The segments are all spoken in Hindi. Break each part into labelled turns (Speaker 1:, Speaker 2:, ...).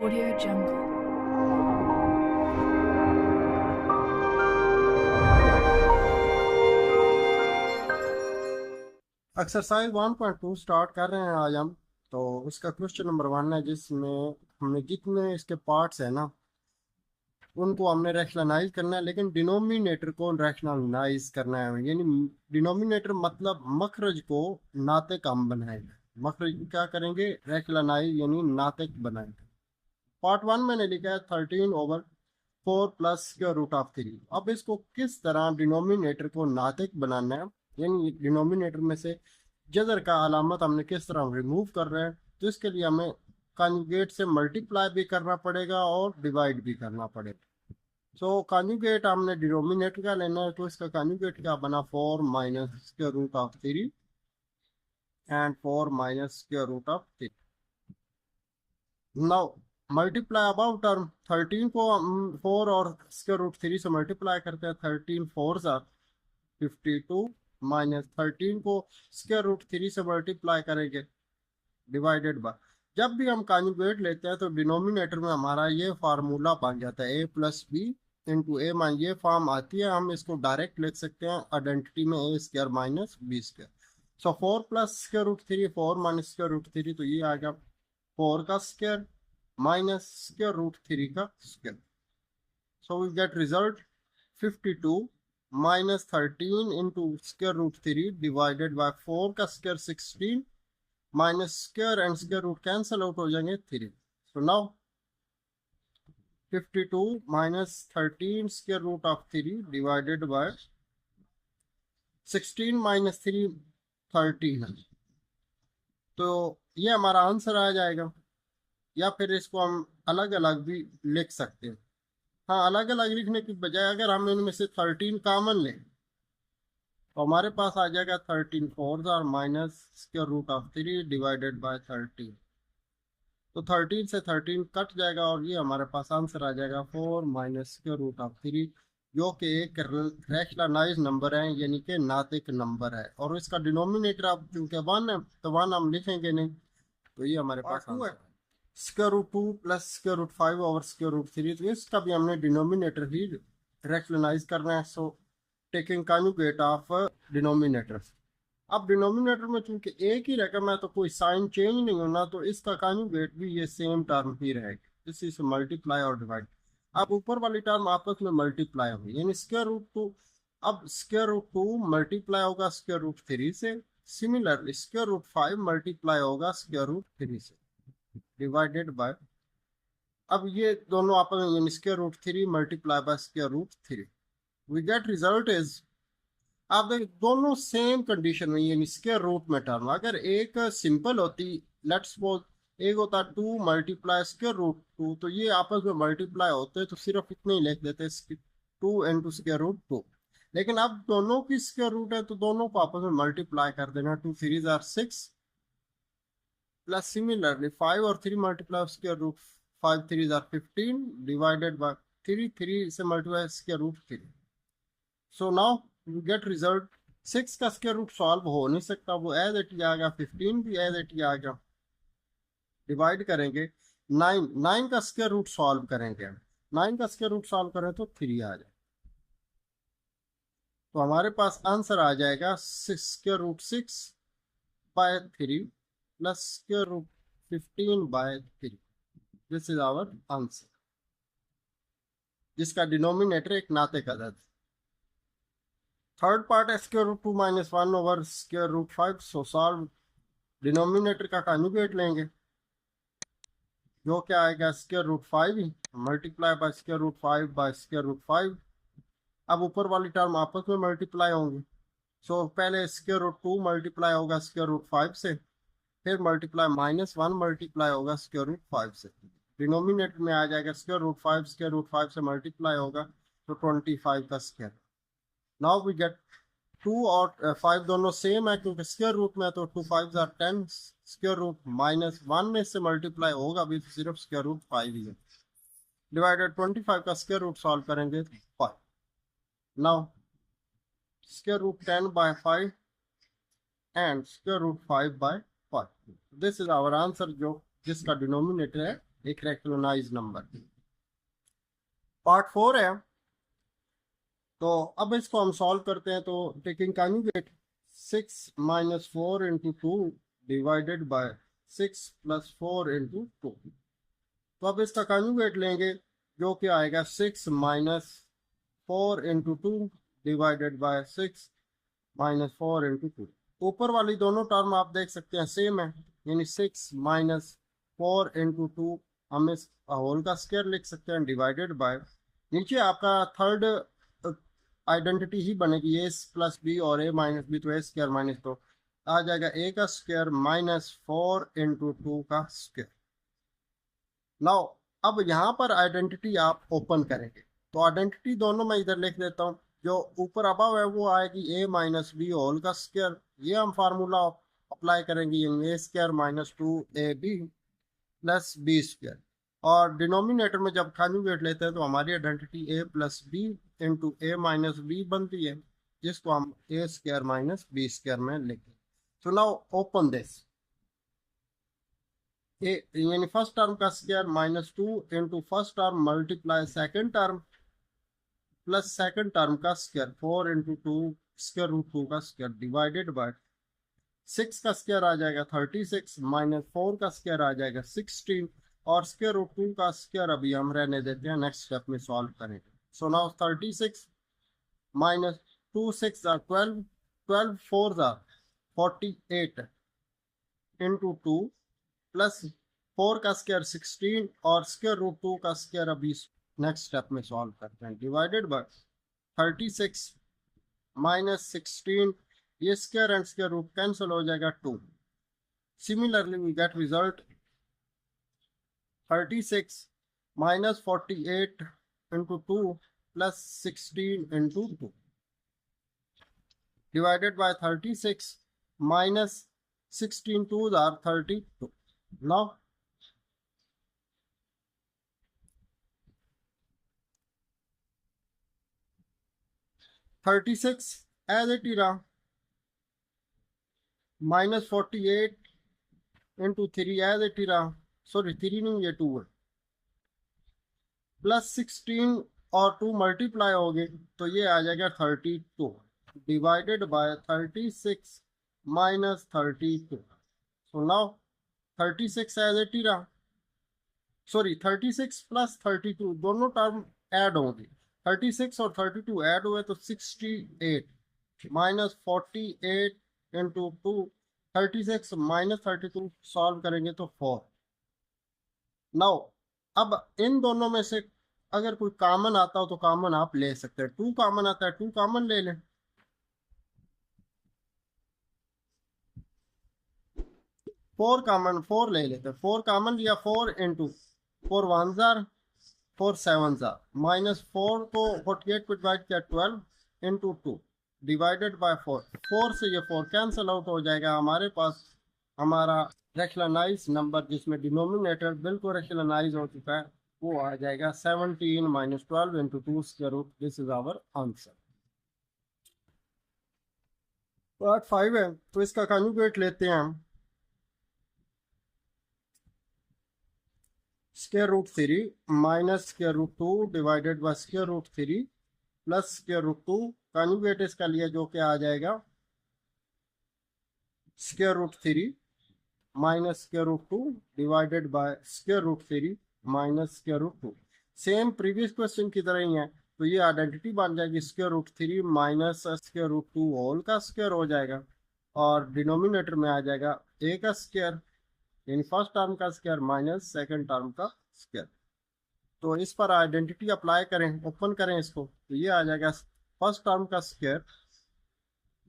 Speaker 1: Audio Jungle.
Speaker 2: एक्सरसाइज 1.2 स्टार्ट कर रहे हैं आज हम। तो उसका क्वेश्चन नंबर 1 है जिसमें हमने जितने इसके पार्ट्स हैं ना उनको हमने रैशनलाइज करना है, लेकिन डिनोमिनेटर को रैशनलाइज करना है। यानी डिनोमिनेटर मतलब मखरज को नातिक हम बनाएंगे। मखरज को क्या करेंगे? रैशनलाइज यानी नातिक बनाएंगे। पार्ट 1 मैंने लिखा है 13/4 प्लस स्क्वायर रूट ऑफ 3। अब इसको किस तरह डिनोमिनेटर को नातिक बनाना है, यानी डिनोमिनेटर में से जजर का अलामत हमने किस तरह रिमूव कर रहे हैं, तो इसके लिए हमें कॉन्जुगेट से मल्टीप्लाई भी करना पड़ेगा और डिवाइड भी करना पड़ेगा। सो कॉन्जुगेट हमने डिनोमिनेटर का लेना है, तो इसका कॉन्जुगेट क्या बना? 4 minus square root of 3 and 4 minus square root of 3। Now multiply about term 13 को हम 4 और स्क्वायर रूट 3 से मल्टीप्लाई करते हैं। 13 4 सा 52 माइनस 13 को स्क्वायर रूट 3 से मल्टीप्लाई करेंगे डिवाइडेड बाय। जब भी हम कॉन्जुगेट लेते हैं तो डिनोमिनेटर में हमारा ये फार्मूला बन जाता है a plus B into A minus. ये फॉर्म आती है, हम इसको डायरेक्ट लिख सकते हैं आइडेंटिटी में a square minus B square. So 4 plus square root 3 4 minus square root 3, तो ये आ गया 4 का स्क्वायर माइनस स्क्वायर रूट 3 का square. So we get result 52 minus 13 into square root 3 divided by 4 का square 16 minus square and square root cancel out हो जाएंगे 3। So now 52 minus 13 square root of 3 divided by 16 minus 3 13 है, तो ये हमारा आंसर आ जाएगा। या फिर इसको हम अलग अलग भी लिख सकते हैं। हाँ, अलग अलग लिखने की बजाय अगर हम इनमें से 13 कॉमन लें तो हमारे पास आ जाएगा 13 4 और minus square root of 3 divided by 13। तो 13 से 13 कट जाएगा और ये हमारे पास आंसर आ जाएगा 4 माइनस स्क्वायर रूट ऑफ 3, जो कि एक रैशनलाइज नंबर है, यानी कि नातिक नंबर है। और इसका डिनोमिनेटर अब चूंकि 1 है तो 1 हम लिखेंगे नहीं, तो ये हमारे पास आंसर है। Square root 2 plus square root 5 over square root 3, तो इसका भी हमने डिनोमिनेटर ही रैशनलाइज करना है। So taking conjugate of denominator. अब डिनोमिनेटर में चूंकि एक ही रकम है तो कोई साइन चेंज नहीं होना, तो इसका कॉन्जुगेट भी ये सेम टर्म ही रहेगी, इसी से मल्टीप्लाई और डिवाइड। अब ऊपर वाली टर्म आपस में मल्टीप्लाई होगी, यानी स्क्वायर रूट 2। अब स्क्वायर रूट 2 मल्टीप्लाई होगा स्क्वायर रूट 3 से। सिमिलरली स्क्वायर रूट 5 मल्टीप्लाई होगा स्क्वायर रूट 3 से डिवाइडेड बाय। अब ये दोनों आपस में, यानी square root 3 multiply by square root 3, we get result is. आप देखिए दोनों सेम कंडीशन में, यानी स्क्वायर रूट में टर्म अगर एक सिंपल होती, लेट्स सपोज एक होता 2 मल्टीप्लाई स्क्वायर रूट 2, तो ये आपस में मल्टीप्लाई होते तो सिर्फ इतने ही लिख देते 2 इंटू स्क्वायर रूट 2। लेकिन अब दोनों की स्क्वायर रूट है तो दोनों को आपस में मल्टीप्लाई कर देना। 2 3 आर 6 प्लस सिमिलरली 5 और 3 multiply square root 5 3 are 15 divided by 3 3 से multiply square root 3। So now you get result. 6 का स्क्वायर रूट सॉल्व हो नहीं सकता, वो एज इट ही आ गया। 15 भी एज इट ही आ गया। डिवाइड करेंगे 9, 9 का स्क्वायर रूट सॉल्व करेंगे। 9 का स्क्वायर रूट सॉल्व करें तो 3 आ जाए, तो हमारे पास आंसर आ जाएगा 6 square root 6 by 3 plus square root 15 by 3। This is our answer, जिसका डिनोमिनेटर एक नातिक अदद। थर्ड पार्ट है square root 2 minus 1 over square root 5। So solve. Denominator का कॉन्जुगेट लेंगे, जो क्या आएगा स्क्वायर रूट 5 ही multiply by square root 5 by square root 5। अब ऊपर वाली टर्म आपस में मल्टीप्लाई होंगी। सो पहले स्क्वायर रूट 2 मल्टीप्लाई होगा स्क्वायर रूट 5 से, फिर मल्टीप्लाई -1 मल्टीप्लाई होगा स्क्वायर रूट 5 से। डिनोमिनेटर में आ जाएगा स्क्वायर रूट 5, स्क्वायर रूट 5 से मल्टीप्लाई होगा तो 25 का स्क्वायर। नाउ वी गेट 2 और 5 दोनों सेम है, क्योंकि स्क्वायर रूट में है, तो 2 5 आर 10। स्क्वायर रूट -1 में से मल्टीप्लाई होगा भी तो सिर्फ स्क्वायर रूट 5 ही है। डिवाइडेड 25 का स्क्वायर रूट सॉल्व करेंगे 5। Now square root 10 by 5 and square root 5 by 5। This is our answer, जो जिसका डिनोमिनेटर है एक रैशनलाइज्ड नंबर। पार्ट 4 है, तो अब इसको हम सॉल्व करते हैं। तो taking conjugate 6 minus 4 into 2 divided bye 6 plus 4 into 2। तो अब इसका कॉन्जुगेट लेंगे, जो कि आएगा 6 minus 4 into 2 divided bye 6 minus 4 into 2। ऊपर वाली दोनों टर्म आप देख सकते हैं सेम है, यानी 6 माइनस 4 इंटू 2 हम इस होल का स्क्वायर लिख सकते हैं डिवाइडेड बाय, नीचे आपका थर्ड आइडेंटिटी ही बनेगी ए प्लस बी और ए माइनस बी, तो ए स्क्वायर माइनस, तो आ जाएगा ए का स्क्वायर माइनस 4 इंटू 2 का स्क्वायर। नाउ अब यहाँ पर आइडेंटिटी आप ओपन करेंगे, तो आइडेंटिटी दोनों मैं इधर लिख देता हूँ। जो ऊपर अबव है वो आएगी ए माइनस बी होल का स्क्वायर, ये हम फार्मूला अप्लाई करेंगे, A square minus 2ab plus B square. और डिनोमिनेटर में जब कॉन्जुगेट लेते हैं तो हमारी identity A plus B into A minus B बनती है, जिसको हम A square minus B square में लिखें। तो नाउ ओपन दिस, ए यानी फर्स्ट टर्म का square minus 2 into first term multiply second term plus second term का स्क्वायर 4 इंटू 2 स्क्वायर रूट 2 का स्क्वायर डिवाइडेड बाय 6 का स्क्वायर आ जाएगा 36 माइनस 4 का स्क्वायर आ जाएगा 16, और स्क्वायर रूट 2 का स्क्वायर अभी हम रहने देते हैं, नेक्स्ट स्टेप में सॉल्व करेंगे। So now 36 minus 2 6 are 12, 12 4 are 48 into 2 plus 4 का स्क्वायर 16 और स्क्वायर रूट 2 का स्क्वायर अभी नेक्स्ट स्टेप में सॉल्व करते हैं, डिवाइडेड बाय 36 माइनस 16, ये square and square root cancel हो जाएगा 2। Similarly we get result 36 minus 48 into 2 plus 16 into 2 divided by 36 minus 16 2s are 32. Now 36 as it is minus 48 into 3 as it is, sorry 3 नहीं ये 2 है, प्लस 16 और 2 मल्टीप्लाई हो गए तो ये आ जाएगा 32 divided by 36 minus 32। So now 36 as it is, sorry 36 plus 32 दोनों टर्म ऐड होंगे, 36 और 32 ऐड हुए तो 68 माइनस 48 इंटू 2, 36 माइनस 32 सॉल्व करेंगे तो 4। नाउ अब इन दोनों में से अगर कोई कॉमन आता हो तो कॉमन आप ले सकते हैं, 2 कॉमन आता है 2 कॉमन ले लें, 4 कॉमन 4 ले लेते हैं, 4 कॉमन लिया, 4 इंटू 4 1 जार 4 7 जार माइनस 4 को 48 को डिवाइड किया 12 इंटू 2 डिवाइडेड बाय 4, 4 से ये 4 कैंसिल आउट हो जाएगा, हमारे पास हमारा रैशनलाइज्ड नंबर जिसमें डिनोमिनेटर बिल्कुल रैशनलाइज हो चुका है वो आ जाएगा 17 minus 12 into 2 square root. This is our answer. Part 5 है, तो इसका कॉन्जुगेट लेते हैं हम। Square root 3 minus square root 2 divided by square root 3 plus square root 2, conjugate इसका लिए जो कि आ जाएगा square root 3 minus square root 2 divided by square root 3 minus square root 2। Same previous question की तरह ही है, तो ये आइडेंटिटी बन जाएगी square root 3 minus square root 2 whole का स्क्वायर हो जाएगा, और डिनोमिनेटर में आ जाएगा ए का स्क्वायर यानी फर्स्ट टर्म का स्क्वायर माइनस सेकंड टर्म का स्क्वायर। तो इस पर आइडेंटिटी अप्लाई करें, ओपन करें इसको, तो ये आ जाएगा फर्स्ट टर्म का square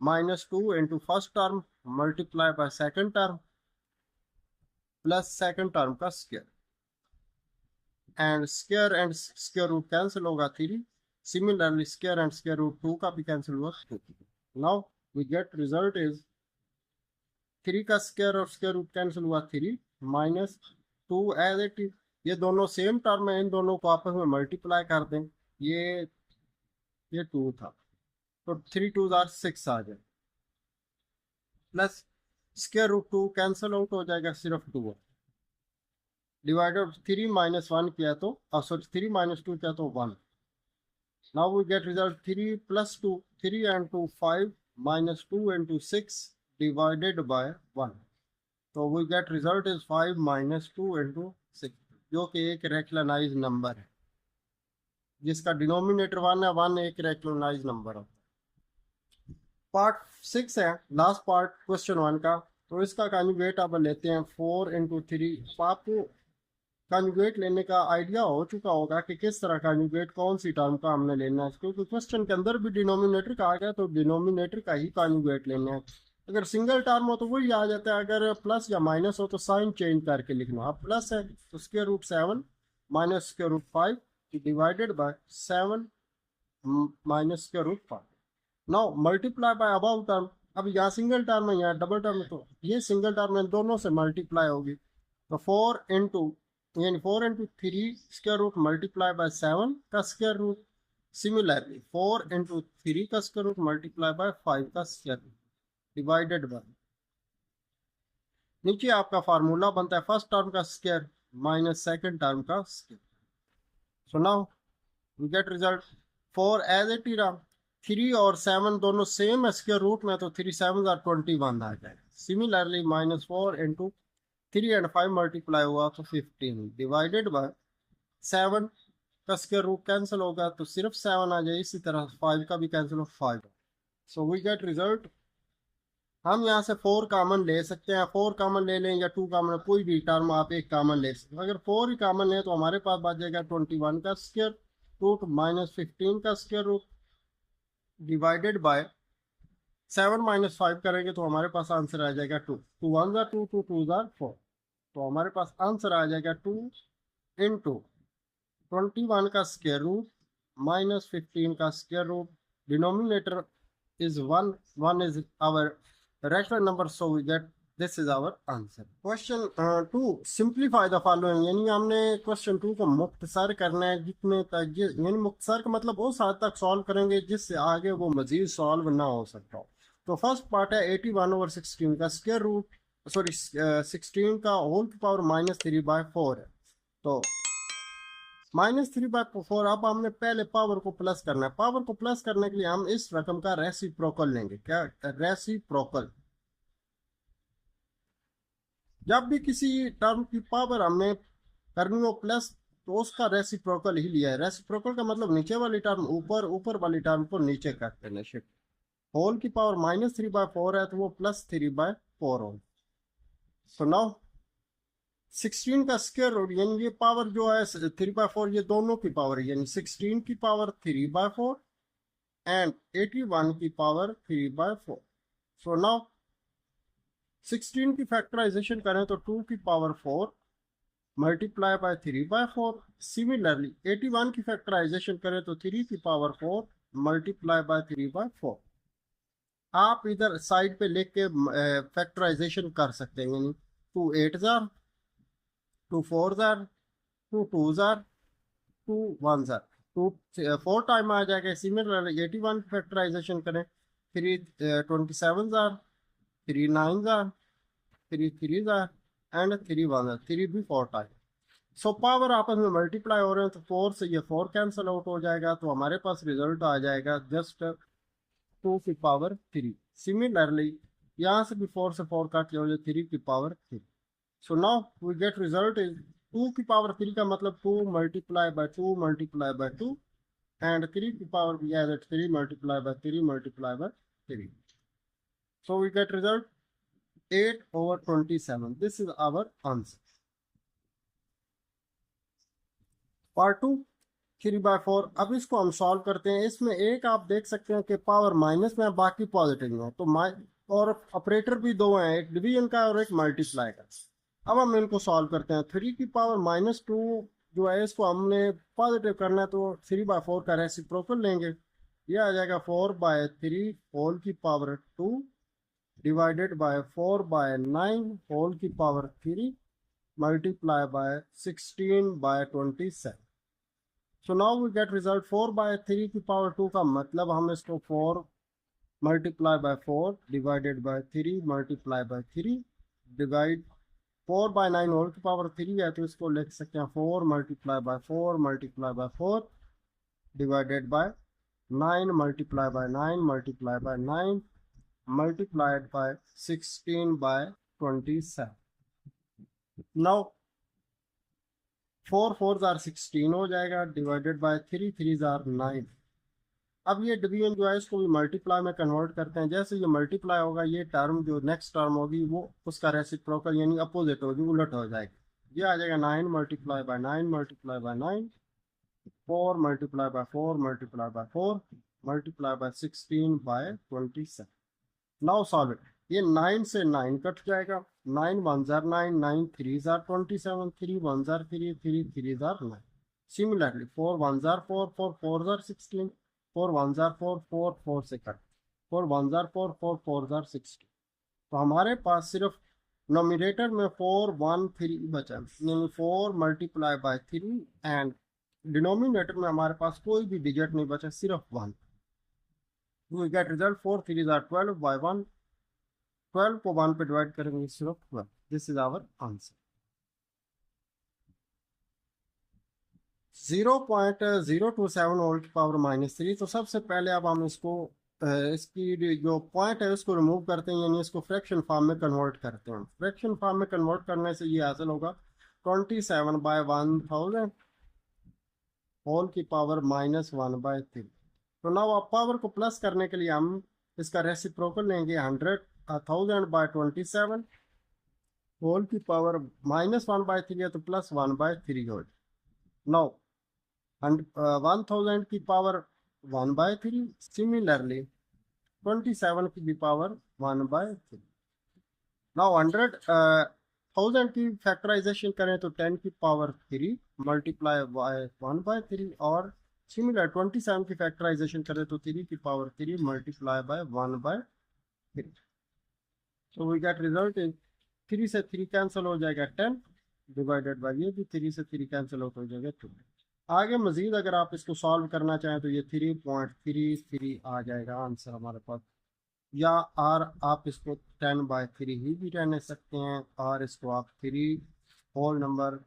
Speaker 2: minus 2 into first term multiply by second term plus second term का square, and square root cancel होगा 3, similarly square and square root 2 का भी कैंसिल हुआ 2। Now we get result is 3 का स्क्वायर और स्क्वायर रूट कैंसिल हुआ 3 माइनस 2 एज इट इज, ये दोनों सेम टर्म है, इन दोनों को आपस में मल्टीप्लाई कर दें, ये 2 था तो 3 2 6 आ जाए, plus square root 2 cancel out हो जाएगा, सिर्फ 2 है, डिवाइडेड 3 माइनस 1 किया तो सॉरी 3 माइनस 2 किया तो 1. Now we get result 3 plus 2, 3 and 2 5 minus 2 into 6 divided by 1. तो we get result is 5 minus 2 into 6, जो कि एक रेक्टेनाइज नंबर है जिसका डिनोमिनेटर 1 है. 1 एक रेक्टेनाइज नंबर है. पार्ट 6 है लास्ट पार्ट क्वेश्चन 1 का. तो इसका कॉन्जुगेट अब लेते हैं 4 into 3. आपको कॉन्जुगेट लेने का आइडिया हो चुका होगा कि किस तरह कॉन्जुगेट कौन सी टर्म का हमने लेना है, क्योंकि क्वेश्चन के अंदर भी डिनोमिनेटर कहा गया तो डिनोमिनेटर का ही कॉन्जुगेट लेना है. अगर सिंगल टर्म हो तो वही आ जाता है, अगर प्लस या माइनस हो तो साइन चेंज करके लिखना. अब प्लस है तो square root 7 minus square root 5 divided by 7 minus square root 5. Now multiply by above term. अब यहाँ सिंगल टर्म है, यहाँ डबल टर्म है, तो ये सिंगल टर्म है, दोनों से मल्टीप्लाई होगी. तो 4 into यानी 4 into 3 square root multiply by 7 का स्क्वायर रूट. सिमिलरली 4 into 3 का स्क्वायर रूट मल्टीप्लाई बाय 5 का स्क्वायर रूट डिवाइडेड बाय. नीचे आपका फार्मूला बनता है फर्स्ट टर्म का स्क्वायर माइनस सेकंड टर्म का square. So now we get result 4 as it is. 3 और 7 दोनों सेम है स्क्वायर रूट में, तो 3 7 are 21 आ जाएगा. Similarly minus 4 into 3 and 5 multiply हुआ तो 15 डिवाइडेड बाय 7 का स्क्वायर रूट कैंसिल होगा तो सिर्फ 7 आ जाए. इसी तरह 5 का भी कैंसिल हो 5. So we get result. हम यहाँ से 4 कामन ले सकते हैं. 4 कामन ले लें या 2 कामन, कोई भी टर्म आप एक कामन ले सकते हैं. अगर 4 ही कामन ले तो हमारे पास बच जाएगा 21 का स्क्वायर रूट माइनस 15 का square root divided by 7 minus 5 करेंगे तो हमारे पास आंसर आ जाएगा 2. 2 1 2 2 2 4. तो हमारे पास आंसर आ जाएगा 2 into 21 का स्क्वायर रूट माइनस 15 का square root. Denominator is 1, 1 is our rational number, so we get this is our answer. Question 2 simplify the following. यानी हमने क्वेश्चन 2 को मुख्तसर करना है जितने तक, यानी मुख्तसर का मतलब उस हद तक सॉल्व करेंगे जिससे आगे वो मजीद सॉल्व ना हो सकता हो. तो फर्स्ट पार्ट है 81/16 का स्क्वायर रूट, सॉरी 16 का होल की पावर माइनस 3/4 है. तो माइनस 3/4. अब हमने पहले पावर को प्लस करना है. पावर को प्लस करने के लिए हम इस रकम का रेसिप्रोकल लेंगे. क्या रेसिप्रोकल? जब भी किसी टर्म की पावर हमने करनी हो प्लस तो उसका रेसिप्रोकल ही लिया है. रेसिप्रोकल का मतलब नीचे वाली टर्म ऊपर, ऊपर वाली टर्म को नीचे कर देना शिफ्ट. होल की पावर माइनस 3/4 है तो वो प्लस 3/4 हो. सो नाउ 16 का स्क्वायर रूट यानी ये पावर जो है 3/4, ये दोनों की पावर यानी 16 की पावर 3/4 एंड 81 की पावर 3/4. सो नाउ 16 की फैक्टराइजेशन करें तो 2 की पावर 4 मल्टीप्लाई बाय 3/4. सिमिलरली 81 की फैक्टराइजेशन करें तो 3 की पावर 4 मल्टीप्लाई बाय 3/4. आप इधर साइड पे लिख के फैक्टराइजेशन कर सकते हैं. यानी 2 8 जार, 2 4 जार, 2 2 जार, 2 1 जार, 2 4 टाइम आ जाएगा. सिमिलरली 81 की फैक्टराइजेशन करें 3 27 जार, 3 9 जार, 3 3 जार एंड 3 1 जार. 3 भी 4 टाइम. सो पावर आपस में मल्टीप्लाई हो रहे हैं तो 4 से ये 4 कैंसिल आउट हो जाएगा. तो हमारे पास रिजल्ट आ जाएगा जस्ट 2 की पावर 3. सिमिलरली यहाँ से भी 4 से 4 काट लिया हो जाए 3 की power 3. So now we get result is 2 की पावर 3 का मतलब 2 multiply by 2 multiply by 2 and 3 की पावर भी as 3 multiply by 3 multiply by 3. So we get result 8/27. This is our answer. Part 2 3/4. अब इसको हम सॉल्व करते हैं. इसमें एक आप देख सकते हैं कि पावर माइनस में है, बाकी पॉजिटिव में है. तो और ऑपरेटर भी दो हैं, एक डिवीजन का और एक मल्टीप्लाई का. अब हम इनको सॉल्व करते हैं. 3 की पावर -2 जो है इसको हमने पॉजिटिव करना है तो 3/4 का रेसिप्रोकल लेंगे. ये आ जाएगा 4/3 होल की पावर 2 डिवाइडेड बाय 4/9 होल की power 3 multiply by 16/27. So now we get result 4/3 की पावर 2 का मतलब हम इसको 4 multiply by 4 divided by 3 multiply by 3 divide 4/9 whole की पावर 3 है, तो इसको लिख सकते हैं 4 multiply by 4 multiply by 4 divided by 9 multiply by 9 multiply by 9 multiplied by 16/27। Now 4 4 jar 16 हो जाएगा, डिवाइडेड बाय 3 3 जार 9। अब ये डिवीजन जो है इसको भी मल्टीप्लाई में कन्वर्ट करते हैं। जैसे ये मल्टीप्लाई होगा, ये टर्म जो नेक्स्ट टर्म होगी वो उसका रेसिप्रोकल यानी अपोजिट होगी, उलट हो जाएगी। ये आ जाएगा 9 multiply by 9 multiply by 9 4 multiply by 4 multiply by 4 multiply by 16/27। Now solve it. ये 9 से 9 कट जाएगा, 9 1 जार 9 9 3 जार 27 3 1 जार 3 3 3 जार 9। सिमिलरली 4 1 जार 4 4 4 जार 16 4 1 जार 4 4 4 से कट 4 1 जार 4 4 4 जार 16। तो हमारे पास सिर्फ नोमिनेटर में 4 1 3 बचा, यानी 4 मल्टीप्लाई बाय 3 एंड डिनोमिनेटर में हमारे पास कोई भी डिजिट नहीं बचा, सिर्फ 1। वी गेट रिजल्ट 4 3 जार 12 बाय 1। 12 को 1 पे डिवाइड करेंगे, सिर्फ 12। This is our answer. 0.027 वोल्ट की पावर -3। तो सबसे पहले अब हम इसको इसकी जो पॉइंट है उसको रिमूव करते हैं, यानी इसको फ्रैक्शन फॉर्म में कन्वर्ट करते हैं। फ्रैक्शन फॉर्म में कन्वर्ट करने से ये हासिल होगा 27/1000 होल की पावर -1/3। तो नाउ अब पावर को प्लस करने के लिए हम इसका रेसिप्रोकल लेंगे, 1000/27 होल की पावर -1/3 है तो +1/3 हो। नाउ 1000 की पावर 1/3, सिमिलरली 27 की भी पावर 1/3। नाउ 1000 की फैक्टराइजेशन करें तो 10 की पावर 3 मल्टीप्लाई बाय 1/3, और सिमिलर 27 की फैक्टराइजेशन करें तो 3 की पावर 3 मल्टीप्लाई बाय 1/3। तो वी गेट रिजल्ट इन 3 से 3 कैंसिल हो जाएगा 10, डिवाइडेड बाय ये भी 3 से 3 कैंसिल हो जाएगा 2। आगे मजीद अगर आप इसको सॉल्व करना चाहें तो ये 3.33 आ जाएगा आंसर हमारे पास। या और आप इसको 10/3 ही भी रहने सकते हैं, और इसको आप 3 होल नंबर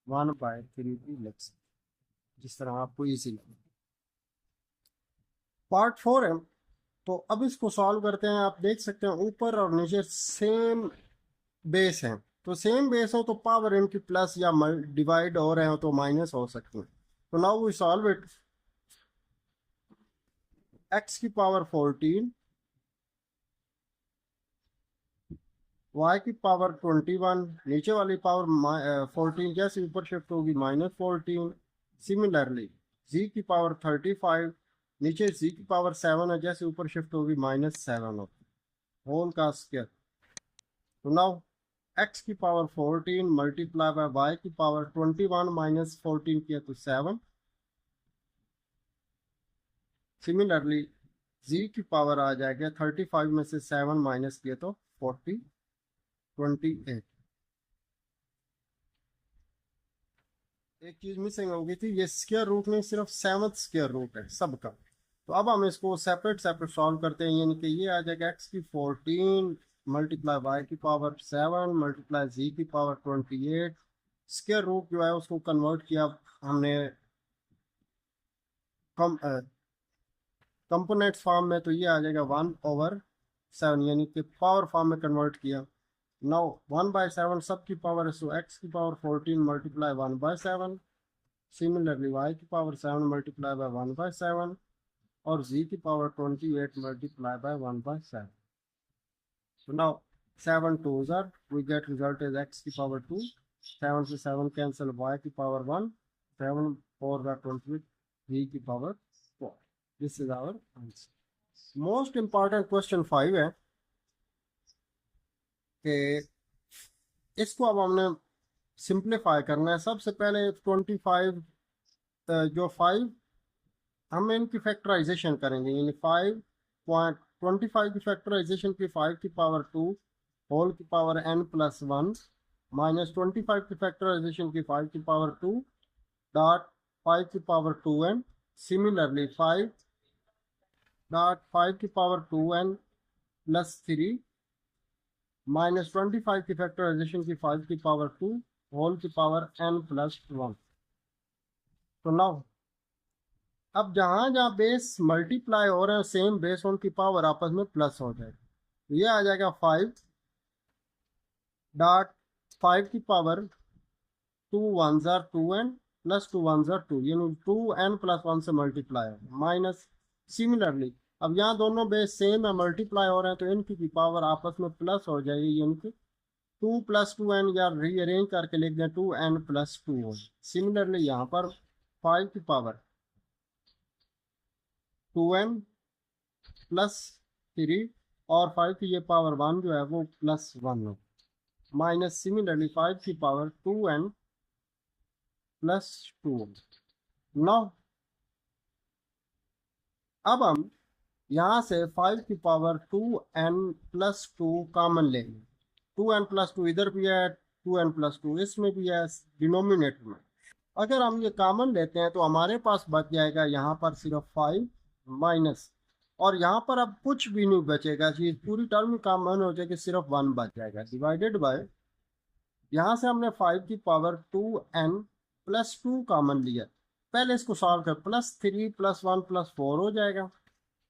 Speaker 2: 1/3 भी लिख सकते हैं, जिस तरह आपको इजी लगे। पार्ट 4 है, तो अब इसको सॉल्व करते हैं। आप देख सकते हैं ऊपर और नीचे सेम बेस है, तो सेम बेस हो तो पावर इनकी प्लस या डिवाइड हो रहे हो तो माइनस हो सकते हैं। तो now we solve it. x की पावर 14, y की पावर 21, नीचे वाली पावर 14 जैसे ऊपर शिफ्ट होगी -14। सिमिलरली z की पावर 35, नीचे z की पावर 7 है, जैसे ऊपर शिफ्ट होगी -7 होगी, होल का स्क्वायर। तो नाउ x की पावर 14 मल्टीप्लाई बाय y की पावर 21 -14 किया तो 7। सिमिलरली z की पावर आ जाएगा 35 में से 7 माइनस किया तो 28। एक चीज मिसिंग हो गई थी, ये स्क्वायर रूट नहीं, सिर्फ 7th स्क्वायर रूट है सबका। तो अब हम इसको सेपरेट सेपरेट सॉल्व करते हैं, यानी कि ये आ जाएगा x की 14 मल्टीप्लाई y की पावर 7 मल्टीप्लाई z की पावर 28। स्क्वायर रूट जो है उसको कन्वर्ट किया हमने कम कंपोनेंट्स फॉर्म में, तो ये आ जाएगा 1/7, यानी कि पावर फॉर्म में कन्वर्ट किया। नाउ 1/7 सब की पावर है, सो x की पावर 14 मल्टीप्लाई 1/7, सिमिलरली y की पावर 7 मल्टीप्लाई बाय 1/7, और z की power 28 multiply by 1/7। So now 7 2s are, we get result is x की पावर 2, 7 से 7 कैंसिल, y की पावर 1, 7 4 are 28, z की power 4। This is our answer. Most important question 5 है कि इसको अब हमने सिंप्लीफाई करना है। सबसे पहले 25 जो 5 हम इनकी फैक्टराइजेशन करेंगे, यानी 5.25 की फैक्टराइजेशन की 5 की पावर 2 होल की पावर n+1 -25 की फैक्टराइजेशन की 5 की पावर 2 डॉट 5 की पावर 2n। सिमिलरली 5 डॉट 5 की पावर 2n +3 माइनस 25 की फैक्टराइजेशन की 5 की पावर 2 होल की पावर n+1। तो नाउ अब जहां जहां बेस मल्टीप्लाई हो रहे हैं सेम बेस उनकी पावर आपस में प्लस हो जाएगी। तो ये आ जाएगा 5 की पावर 2 1 जार 2n प्लस 2 1 जार 2, यानी 2n+1 से मल्टीप्लाई है माइनस। सिमिलरली अब यहाँ दोनों बेस सेम है, मल्टीप्लाई हो रहे हैं, तो इनकी की पावर आपस में प्लस हो जाएगी, यानी कि 2+2n, या रीअरेंज करके लिख दें 2n+2 हो। सिमिलरली यहाँ पर 5 की पावर 2n+3 और 5 की ये पावर 1 जो है वो +1 हो, माइनस सिमिलरली 5 की पावर 2n+2। नौ अब हम यहाँ से 5 की पावर 2n+2 कॉमन लेंगे। 2n+2 इधर भी है, 2n+2 इसमें भी है डिनोमिनेटर में। अगर हम ये कॉमन लेते हैं तो हमारे पास बच जाएगा यहाँ पर सिर्फ 5 माइनस, और यहाँ पर अब कुछ भी नहीं बचेगा, चीज पूरी टर्म कॉमन हो जाएगी, सिर्फ 1 बच जाएगा, डिवाइडेड बाय यहाँ से हमने 5 की पावर 2n+2 कॉमन लिया। पहले इसको सॉल्व कर, +3 +1 +4 हो जाएगा,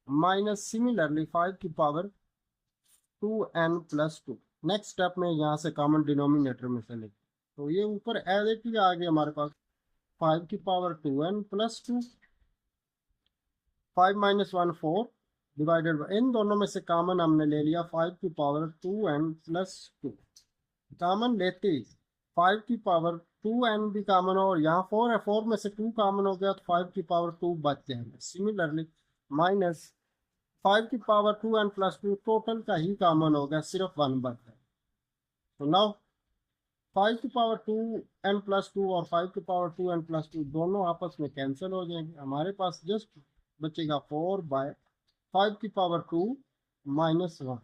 Speaker 2: माइनस सिमिलरली 5 की पावर 2n+2। नेक्स्ट स्टेप में यहाँ से कॉमन डिनोमिनेटर में से ले, तो ये ऊपर एज इट इज आ गया हमारे पास 5 की पावर 2n+2, 5 - 1 4 डिवाइडेड बाई, इन दोनों में से कॉमन हमने ले लिया 5 की पावर 2n+2। कॉमन लेते ही 5 की पावर 2n भी कॉमन हो, और यहाँ 4 है, 4 में से 2 कॉमन हो गया तो 5 की पावर 2 बच जाएंगे। सिमिलरली माइनस 5 की पावर 2n+2 टोटल का ही कॉमन हो गया, सिर्फ 1 बच जाए। तो नाउ 5 की पावर 2n+2 और 5 की पावर 2n+2 दोनों आपस में कैंसिल हो जाएंगे, हमारे पास जस्ट बचेगा 4/5 की power 2 -1।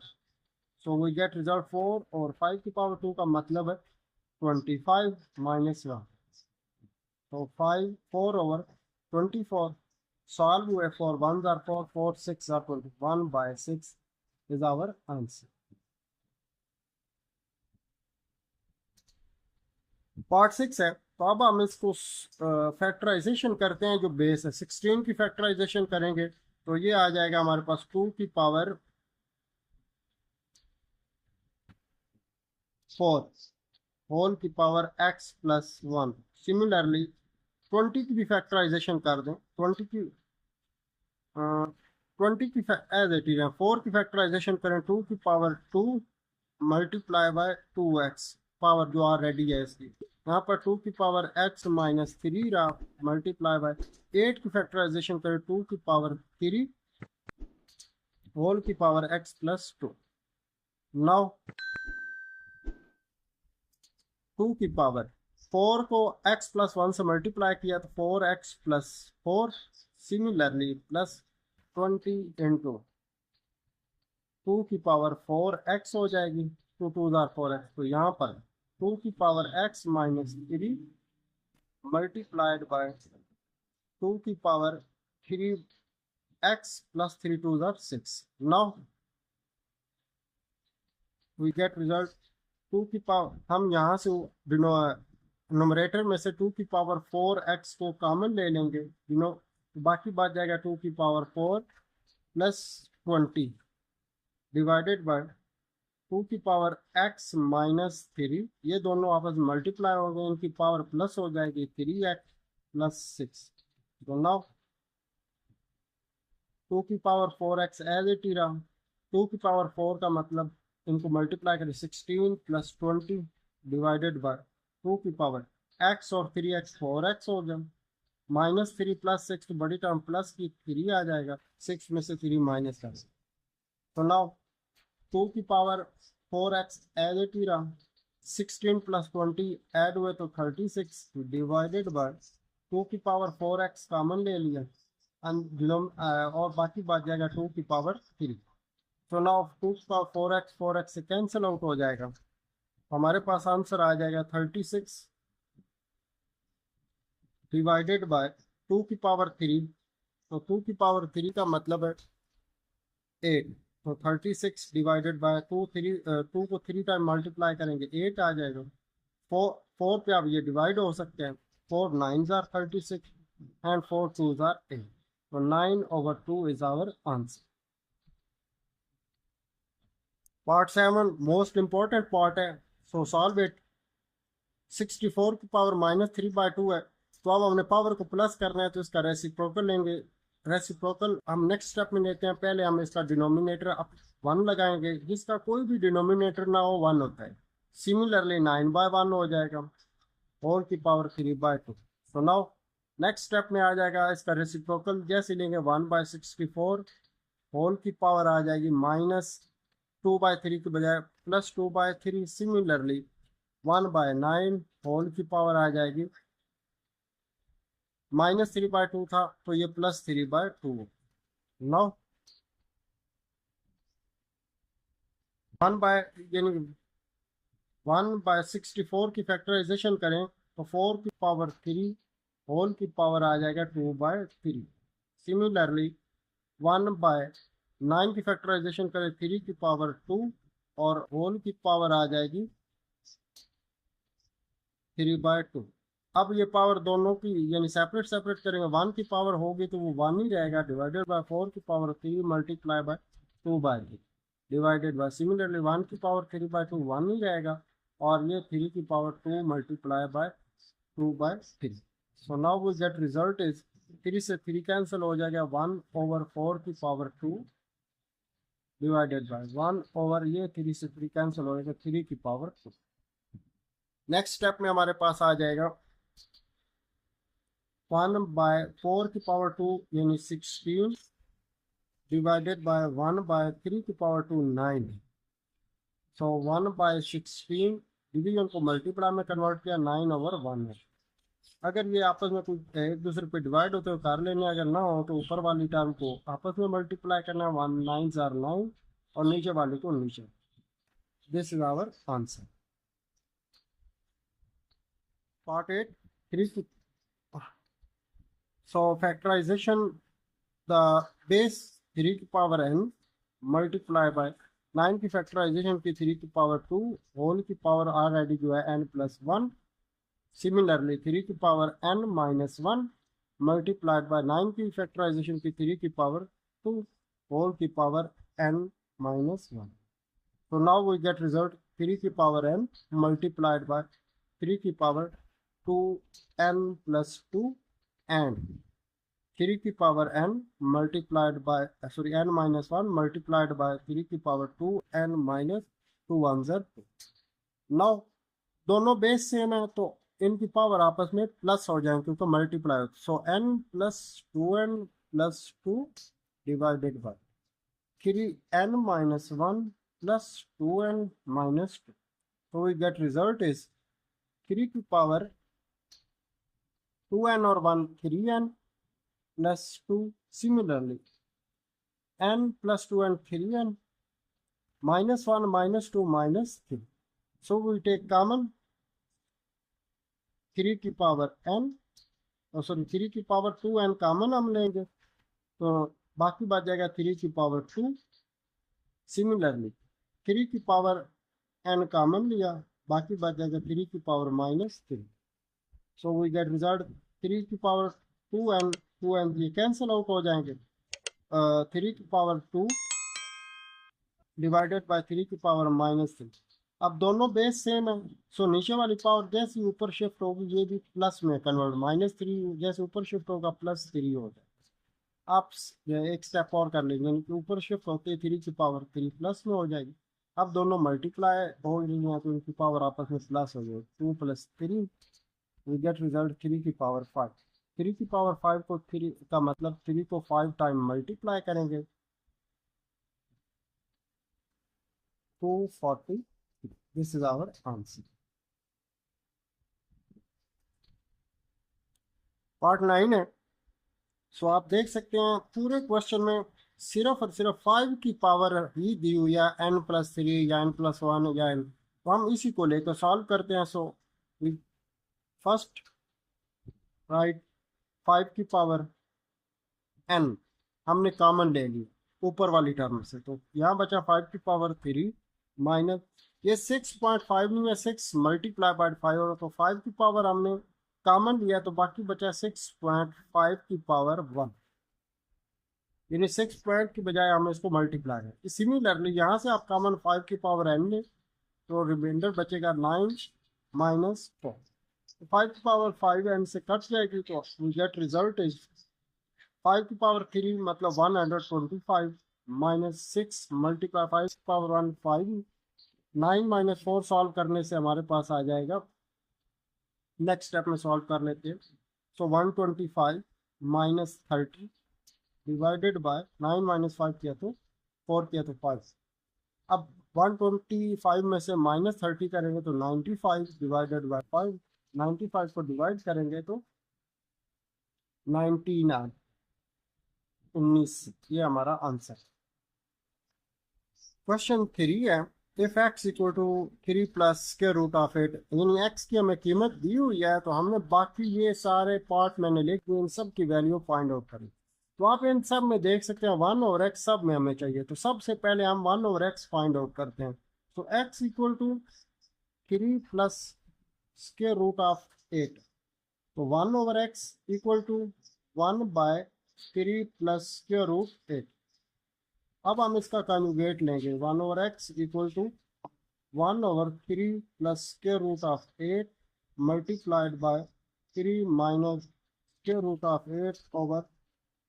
Speaker 2: So we get result 4, और 5 की पावर 2 का मतलब है 25 - 1। तो 5 4/24 सॉल्व हुए, 4 1 are 4 4 6 are 21/6 is our answer. Part 6 है, तो अब हम इसको फैक्टराइजेशन करते हैं। जो बेस है 16 की फैक्टराइजेशन करेंगे तो ये आ जाएगा हमारे पास 2 की पावर 4 होल की पावर x+1। सिमिलरली 20 की भी फैक्टराइजेशन कर दें, 20 की एज इट इज है, 4 की फैक्टराइजेशन करें 2 की power 2 multiply bye 2x, power जो ऑलरेडी है इसकी, यहाँ पर 2 की पावर x-3 रहा, मल्टीप्लाई बाय 8 की फैक्टराइजेशन करें 2 की पावर 3 होल की पावर x+2। नाउ 2 की पावर 4 को x+1 से मल्टीप्लाई किया तो 4x+4, सिमिलरली +20 इंटू 2 की पावर 4x हो जाएगी, 2 2 4x। तो यहाँ पर 2 की पावर x-3 मल्टीप्लाइड बाय 2 की power 3x + 3 2 6। Now we get result 2 की पावर, हम यहाँ से नोमरेटर में से 2 की पावर 4x को कॉमन ले लेंगे, बाकी बच जाएगा 2 की पावर 4 + 20 डिवाइडेड बाय 2 की पावर x-3, ये दोनों आपस में मल्टीप्लाई हो गए, इनकी पावर प्लस हो जाएगी 3x + 6। तो नाउ 2 की पावर 4x एज इट ही रहा, 2 की पावर 4 का मतलब इनको मल्टीप्लाई करें 16 + 20 डिवाइडेड बाय 2 की पावर x और 3x 4x हो गया, -3 + 6 तो बड़ी टर्म प्लस की 3 आ जाएगा, 6 में से 3 माइनस कर। तो नाउ 2 की पावर 4x एज इट ही रहा, 16 + 20 ऐड हुए तो 36 डिवाइडेड बाय 2 की पावर 4x कॉमन ले लिया, और बाकी बच जाएगा 2 की पावर 3। तो नाउ 2 की पावर 4x से कैंसिल आउट हो जाएगा, हमारे पास आंसर आ जाएगा 36 डिवाइडेड बाय 2 की पावर 3। तो 2 की पावर 3 का मतलब है 8। तो 36 डिवाइडेड बाय 2, 2 को 3 टाइम मल्टीप्लाई करेंगे 8 आ जाएगा। 4 पे आप ये डिवाइड हो सकते हैं। 4 9s are 36 and 4 2s are 8, तो 9/2 is our answer। Part 7 most important part है, सो सॉल्व इट। 64 की पावर -3/2 है, तो अब हमने पावर को प्लस करना है, तो इसका रेसिप्रोकल लेंगे। रेसिप्रोकल हम नेक्स्ट स्टेप में लेते हैं। पहले हम इसका डिनोमिनेटर अब 1 लगाएंगे, जिसका कोई भी डिनोमिनेटर ना हो 1 होता है। सिमिलरली 9/1 हो जाएगा, होल की पावर 3/2। सो नाउ नेक्स्ट स्टेप में आ जाएगा इसका रेसिप्रोकल, जैसे लेंगे 1/64, होल की पावर आ जाएगी -2/3 के बजाय +2/3। सिमिलरली 1/9, होल की पावर आ जाएगी -3/2 था, तो ये +3/2। नाउ 1 बाय यानी 1/64 की फैक्टराइजेशन करें, तो 4 की पावर 3, होल की पावर आ जाएगा 2/3। सिमिलरली 1/9 की फैक्टराइजेशन करें, 3 की पावर 2 और होल की पावर आ जाएगी 3/2। अब ये पावर दोनों की यानी सेपरेट सेपरेट करेंगे, 1 की पावर होगी तो वो 1 ही रहेगा, डिवाइडेड बाय 4 की power 3 multiply by 2/3 divided by, similarly 1 की पावर 3/2 1 ही रहेगा, और ये 3 की power 2 multiply by 2/3। So now we get result is 3 से 3 कैंसिल हो जाएगा, 1/4 की पावर 2 डिवाइडेड बाय 1 ओवर ये 3 से 3 कैंसिल हो जाएगा 3 की पावर 2। नेक्स्ट स्टेप में हमारे पास आ जाएगा 1/4 की पावर 2 यानी 16 डिवाइडेड बाय 1/3 की पावर 2 9। सो 1/16 डिवीजन को मल्टीप्लाई में कन्वर्ट किया, 9/1 है। अगर ये आपस में कुछ एक दूसरे पे डिवाइड होते हो कर लेने, अगर ना हो तो ऊपर वाली टर्म को आपस में मल्टीप्लाई करना, 1 9s are 9 और नीचे वाली को नीचे। This is our answer. Part 8 3। So factorization, the base 3 की पावर n मल्टीप्लाई बाय 9 की फैक्टराइजेशन की 3 की पावर 2, होल की पावर ऑलरेडी जो है n+1। सिमिलरली 3 की पावर n-1 मल्टीप्लाइड बाय 9 की फैक्टराइजेशन की 3 की पावर 2, होल की पावर n-1। तो नाउ वी गेट रिजल्ट 3 की पावर n मल्टीप्लाइड बाय 3 की पावर 2n+2 एंड 3 की power n multiplied by n-1 multiplied by 3 की पावर 2 n-2 1 2। नाउ दोनों बेस सेम है, तो इनकी पावर आपस में प्लस हो जाएंगे क्योंकि मल्टीप्लाई हो। सो n+2n+2 divided by 3n-1 +2n-2। तो वी गेट रिजल्ट इज 3 की पावर 2n और 1 3n +2। Similarly, n+2 and 3n -1 -2 -3। So we take common 3 की पावर n, सॉरी 3 की पावर 2n कॉमन हम लेंगे, तो बाकी बच जाएगा 3 की पावर 2। सिमिलरली 3 की पावर n कॉमन लिया, बाकी बच जाएगा 3 की power -3। So we get result 3 की पावर 2n 2n ये कैंसिल आउट हो जाएंगे, 3 की पावर 2 डिवाइडेड बाय 3 की पावर -3। अब दोनों बेस सेम है, सो नीचे वाली पावर जैसे ऊपर शिफ्ट होगी ये भी प्लस में कन्वर्ट, -3 जैसे ऊपर शिफ्ट होगा +3 हो जाएगा। आप एक स्टेप और कर लेंगे, यानी कि ऊपर शिफ्ट होते 3 की पावर 3 प्लस में हो जाएगी। अब दोनों मल्टीप्लाई हो रही हैं तो इनकी पावर आपस में प्लस हो जाएगी, 2 + 3 वी गेट रिजल्ट 3 की पावर 5। 3 की पावर 5 को 3 का मतलब 3 को 5 टाइम मल्टीप्लाई करेंगे, 240। This is our answer. Part 9 है। सो आप देख सकते हैं पूरे क्वेश्चन में सिर्फ और सिर्फ 5 की पावर ही दी हुई है, n+3 या n+1 या n, तो हम इसी को लेकर सॉल्व करते हैं। सो फर्स्ट राइट 5 की पावर n हमने कॉमन ले ली, ऊपर वाली टर्म से। तो यहाँ बचा 5⁻³ माइनस, ये 6.5 नहीं है, 6 मल्टीप्लाई बाय 5 और तो 5 की पावर हमने कॉमन लिया तो बाकी बचा 6.5⁻1, यानी 6 पॉइंट की बजाय हमने इसको मल्टीप्लाई है। सिमिलरली यहाँ से आप कॉमन 5⁻n लें तो रिमाइंडर बचेगा 9 माइनस 4। 5⁻5 से कट जाएगी तो वी गेट रिजल्ट इज 5⁻3 मतलब 125 माइनस 6 मल्टीप्लाई 5⁻1 5, 9 माइनस 4 सॉल्व करने से हमारे पास आ जाएगा। नेक्स्ट स्टेप में सॉल्व कर लेते हैं। सो 125 माइनस 30 डिवाइडेड बाय 9 माइनस 5 किया तो 4 किया तो 5। अब 125 में से माइनस 30 करेंगे तो 95 डिवाइडेड बाय 5, 95 को डिवाइड करेंगे तो 99, 19, ये हमारा आंसर। क्वेश्चन 3 है, if x equal to 3 plus square root of 8, यानी x की हमें कीमत दी हुई है तो हमने बाकी ये सारे पार्ट मैंने लिख दिए, इन सब की वैल्यू फाइंड आउट करें। तो आप इन सब में देख सकते हैं 1 ओवर x सब में हमें चाहिए, तो सबसे पहले हम 1 ओवर x फाइंड आउट करते हैं। तो x equal to 3 plus square root of 8, तो 1 over x equal to 1 by 3 plus square root 8। अब हम इसका कॉन्जुगेट लेंगे, 1 over x equal to 1 over 3 plus square root of 8 multiplied by 3 minus square root of 8 over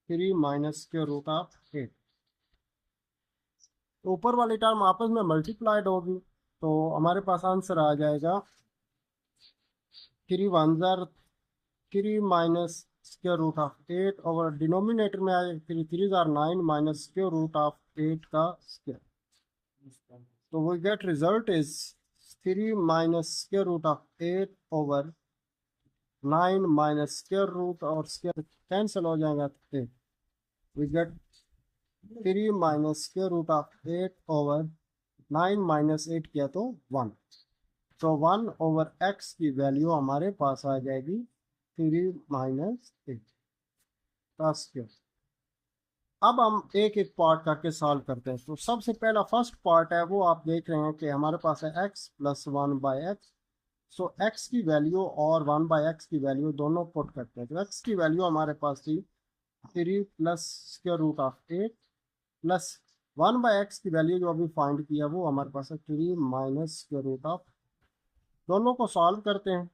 Speaker 2: 3 minus square root of 8। तो ऊपर वाली टर्म आपस में मल्टीप्लाइड होगी तो हमारे पास आंसर आ जाएगा 3 1 जार 3 minus square root of 8 over denominator में आए 3 3 जार 9 माइनस स्क्वायर रूट ऑफ 8 का स्क्वायर। तो we get result is 3 minus square root of 8 over 9 minus square root और स्क्वायर कैंसिल हो जाएगा, we get 3 minus square root of 8 over 9 minus 8 किया तो 1। तो 1 ओवर x की वैल्यू हमारे पास आ जाएगी 3 माइनस 8 का स्क्वायर। अब हम एक एक पार्ट करके सॉल्व करते हैं। तो सबसे पहला फर्स्ट पार्ट है वो आप देख रहे हैं कि हमारे पास है x plus 1 by x. So x की वैल्यू और 1 बाई एक्स की वैल्यू दोनों पुट करते हैं। तो x की वैल्यू हमारे पास थी 3 plus square root of 8 plus 1 by x की वैल्यू जो अभी फाइंड किया वो हमारे पास है 3 माइनस स्क्वायर रूट ऑफ, दोनों को सॉल्व करते हैं,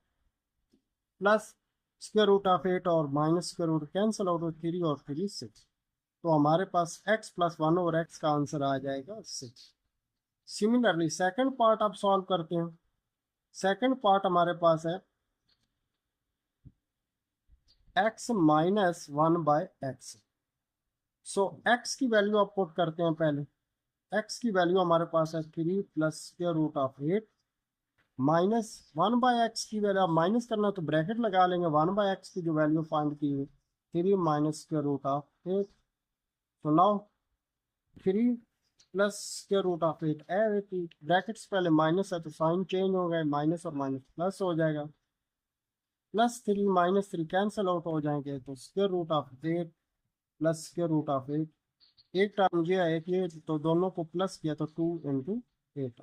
Speaker 2: प्लस स्क्वायर रूट ऑफ 8 और minus square root cancel out हो, 3 और 3 6। तो हमारे पास x प्लस 1 ओवर x का आंसर आ जाएगा 6। सिमिलरली सेकंड पार्ट आप सॉल्व करते हैं। सेकंड पार्ट हमारे पास है x minus 1 by x. So x की वैल्यू आप पुट करते हैं पहले। x की वैल्यू हमारे पास है 3 plus square root of 8 minus 1 by x की वैल्यू आप माइनस करना तो ब्रैकेट लगा लेंगे, 1 बाय एक्स की जो वैल्यू फाइंड की है 3 माइनस स्क्वायर रूट ऑफ 8। तो now 3 plus square root of 8 brackets पहले माइनस है तो साइन चेंज हो गए, माइनस और माइनस प्लस हो जाएगा, प्लस 3 माइनस 3 कैंसिल आउट हो जाएंगे तो square root of 8 plus square root of 8। एक टर्म ये है एक ये, तो दोनों को प्लस किया तो 2 इंटू 8।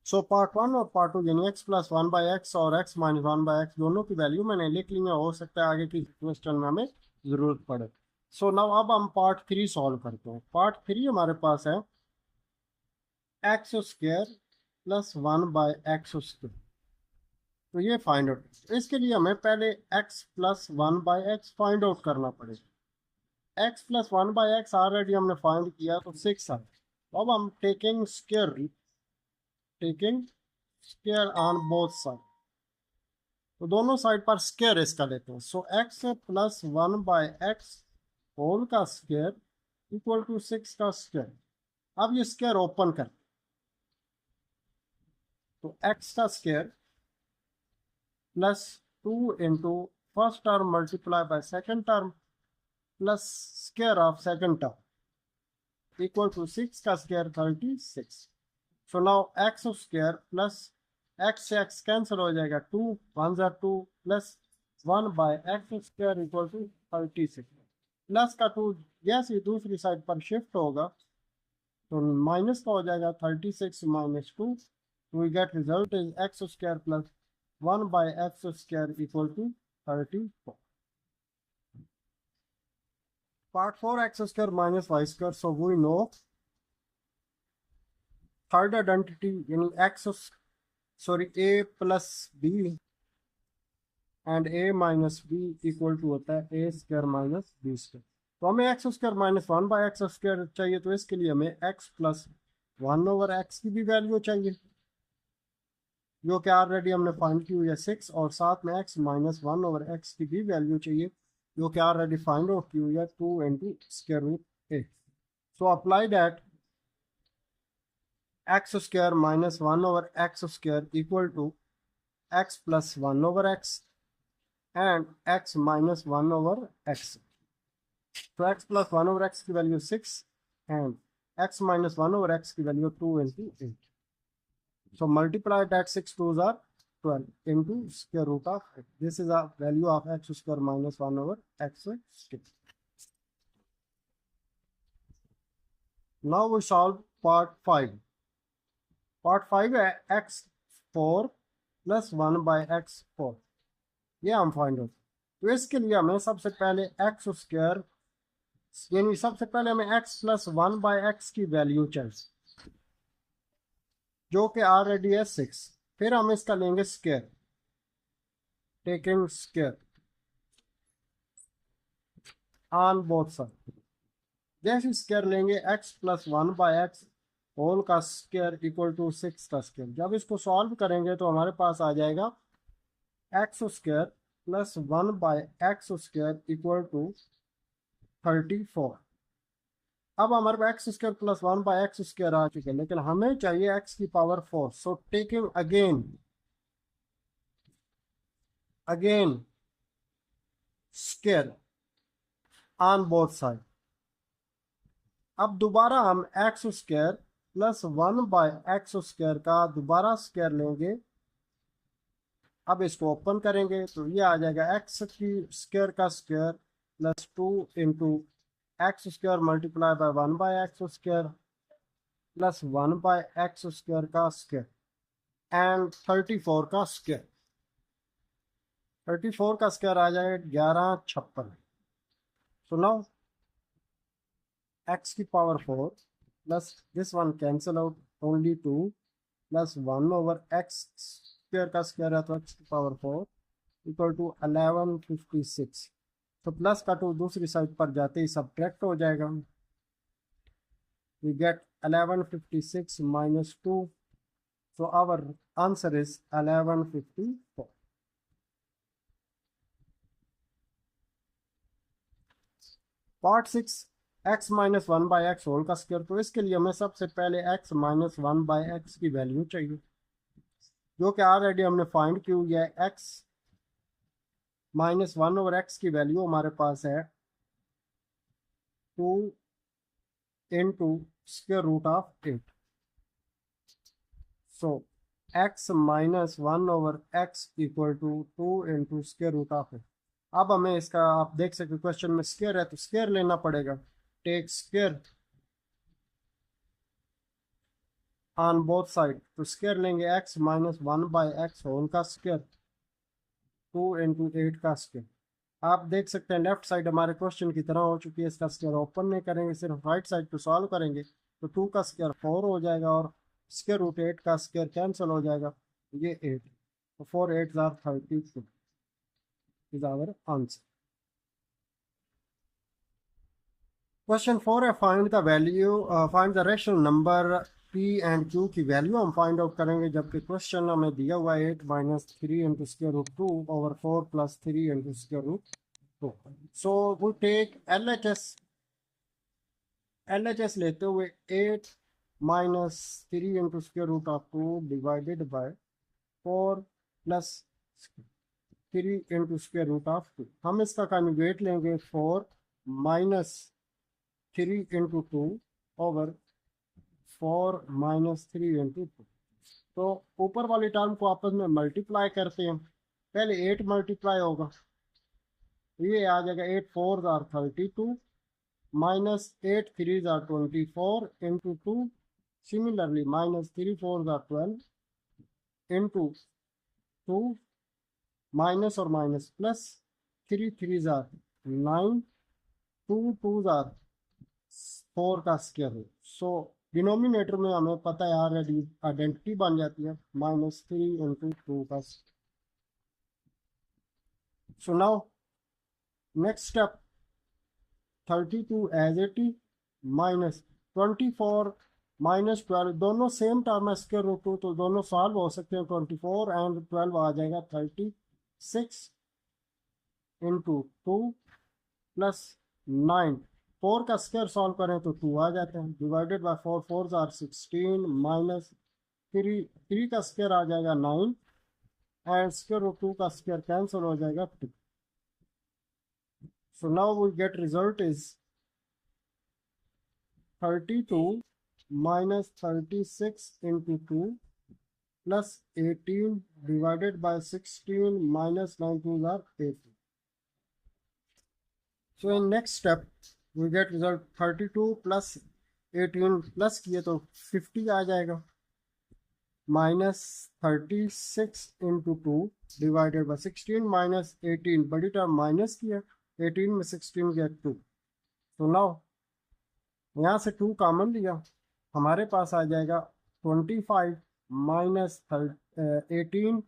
Speaker 2: सो पार्ट 1 और पार्ट 2 यानी x प्लस 1 बाई एक्स और x माइनस 1 बाई एक्स दोनों की वैल्यू मैंने लिख ली है, हो सकता है आगे की क्वेश्चन में हमें जरूरत पड़े। सो नाउ अब हम पार्ट 3 सॉल्व करते हैं। पार्ट 3 हमारे पास है x square plus 1 by x square. तो ये फाइंड आउट, इसके लिए हमें पहले x plus 1 by x find out करना पड़ेगा। x plus 1 by x already हमने फाइंड किया तो 6 है। अब हम taking square on both side, तो दोनों साइड पर स्क्वायर इसका लेते हैं। So x plus 1 by x whole का स्क्वायर इक्वल टू 6 का स्क्वायर। अब ये स्क्वायर ओपन कर, तो x का square plus 2 into first term multiply by second term plus square of second term equal to 6 का square 36। So now x square plus x से x कैंसिल हो जाएगा, 2 1 जार 2 plus 1/x² equal to 36। Plus का 2 जैसे ही दूसरी साइड पर शिफ्ट होगा तो माइनस का हो जाएगा 36 minus 2, we get result is x² plus 1/x² equal to 34। Part 4 x² minus y². So we know third identity in a plus b and a minus b equal to होता है a² minus b²। तो हमें x² minus 1/x² चाहिए, तो इसके लिए हमें x plus 1/x की भी वैल्यू चाहिए जो कि ऑलरेडी हमने फाइंड की हुई है 6, और साथ में x minus 1/x की भी वैल्यू चाहिए जो कि ऑलरेडी फाइंड आउट की हुई है 2 into square root a। So apply that x² minus 1/x² equal to x plus 1/x and x minus 1/x। तो x plus 1/x की value 6 and x minus 1/x की value 2 into 8। So multiply that 6 2s are 12 into square root of 8. This is a value of x² minus 1/x². Now we solve part 5. Part 5 है x4 plus 1/x4, ये हम फाइंड आउट। तो इसके लिए हमें सबसे पहले x² यानी सबसे पहले हमें x plus 1/x की वैल्यू चाहिए जो कि ऑलरेडी है 6। फिर हम इसका लेंगे square, taking square on both side. जैसे स्क्वायर लेंगे x plus 1/x होल का स्क्वायर इक्वल टू 6 का स्क्वायर। जब इसको सॉल्व करेंगे तो हमारे पास आ जाएगा x² plus 1/x² equal to 34। अब हमारे पास x² plus 1/x² आ चुके हैं, लेकिन हमें चाहिए x की power 4। So taking again square on both side. अब दोबारा हम x² plus 1/x² का दोबारा स्क्वायर लेंगे। अब इसको ओपन करेंगे तो ये आ जाएगा x की स्क्वायर का square plus 2 into x² multiply by 1/x² plus 1/x² का स्क्वायर एंड 34 का स्क्वायर। 34 का स्क्वायर आ जाएगा 1156। सो नाउ x की power 4 plus this one cancel out, only 2 plus 1/x² का स्क्वायर है तो x की पावर 4 इक्वल टू 1156। तो प्लस का 2 दूसरी साइड पर जाते ही सब्ट्रैक्ट हो जाएगा। We get 1156 minus 2, so our answer is 1154। Part 6 x minus 1/x होल का स्क्वायर। तो इसके लिए हमें सबसे पहले x minus 1/x की वैल्यू चाहिए जो कि ऑलरेडी हमने फाइंड की हुई है। x minus 1/x की वैल्यू हमारे पास है 2 into square root of 8। so x minus 1/x equal to 2 into square root of 8। अब हमें इसका आप देख सकते क्वेश्चन में स्क्वायर है तो स्क्वायर लेना पड़ेगा। Take square on both side, तो स्क्वायर लेंगे x minus 1/x होल का स्क्वायर 2 into 8 का स्क्वायर। आप देख सकते हैं लेफ्ट साइड हमारे क्वेश्चन की तरह हो चुकी है। इसका स्क्वायर ओपन नहीं करेंगे, सिर्फ राइट साइड पे सॉल्व करेंगे तो 2 का स्क्वायर 4 हो जाएगा और स्क्वायर रूट 8 का स्क्वायर कैंसिल हो जाएगा, ये 8। तो 4 8 are 32 is our answer. Question 4 है find the value, find the rational number p and q की वैल्यू हम फाइंड आउट करेंगे, जबकि क्वेश्चन हमें दिया हुआ है 8 minus 3 into square root 2 over 4 plus 3 into square root 2। so we take LHS लेते हुए 8 minus 3 into square root of 2 divided by 4 plus 3 into square root of 2। हम इसका कॉन्जुगेट लेंगे 4 minus 3 into 2 over 4 minus 3 into 2। तो ऊपर वाली टर्म को आपस में मल्टीप्लाई करते हैं। पहले 8 मल्टीप्लाई होगा ये आ जाएगा 8 4 are 32 minus 8 3 are 24 into 2। Similarly minus 3 4 are 12 into 2 minus और माइनस प्लस 3 3 आर 9 2 2 आर 4 का स्क्वायर रूट। सो डिनोमिनेटर में हमें पता है ऑलरेडी आइडेंटिटी बन जाती है -3 इंटू 2 का। So now next step 32 as it is minus 24 minus 12 दोनों सेम टर्म है स्क्वायर रूट 2 तो दोनों सॉल्व हो सकते हैं। 24 एंड 12 आ जाएगा 36 इंटू 2 प्लस 9। 4 का स्क्वायर सॉल्व करें तो 2 आ जाते हैं डिवाइडेड बाय 4 4 आर 16 माइनस 3 का स्क्वायर आ जाएगा 9 एंड स्क्वायर रूट 2 का स्क्वायर कैंसिल हो जाएगा 2। So now we get result is 32 minus 36 into 2 plus 18 divided by 16 minus 9 2s are 18. So in next step we get result 32 plus 18 plus किए तो 50 आ जाएगा minus 36 into 2 divided by 16 minus 18 बड़ी टर्म माइनस की है 18 में 16 गया 2। तो नाउ यहाँ से 2 कॉमन लिया हमारे पास आ जाएगा 25 माइनस 18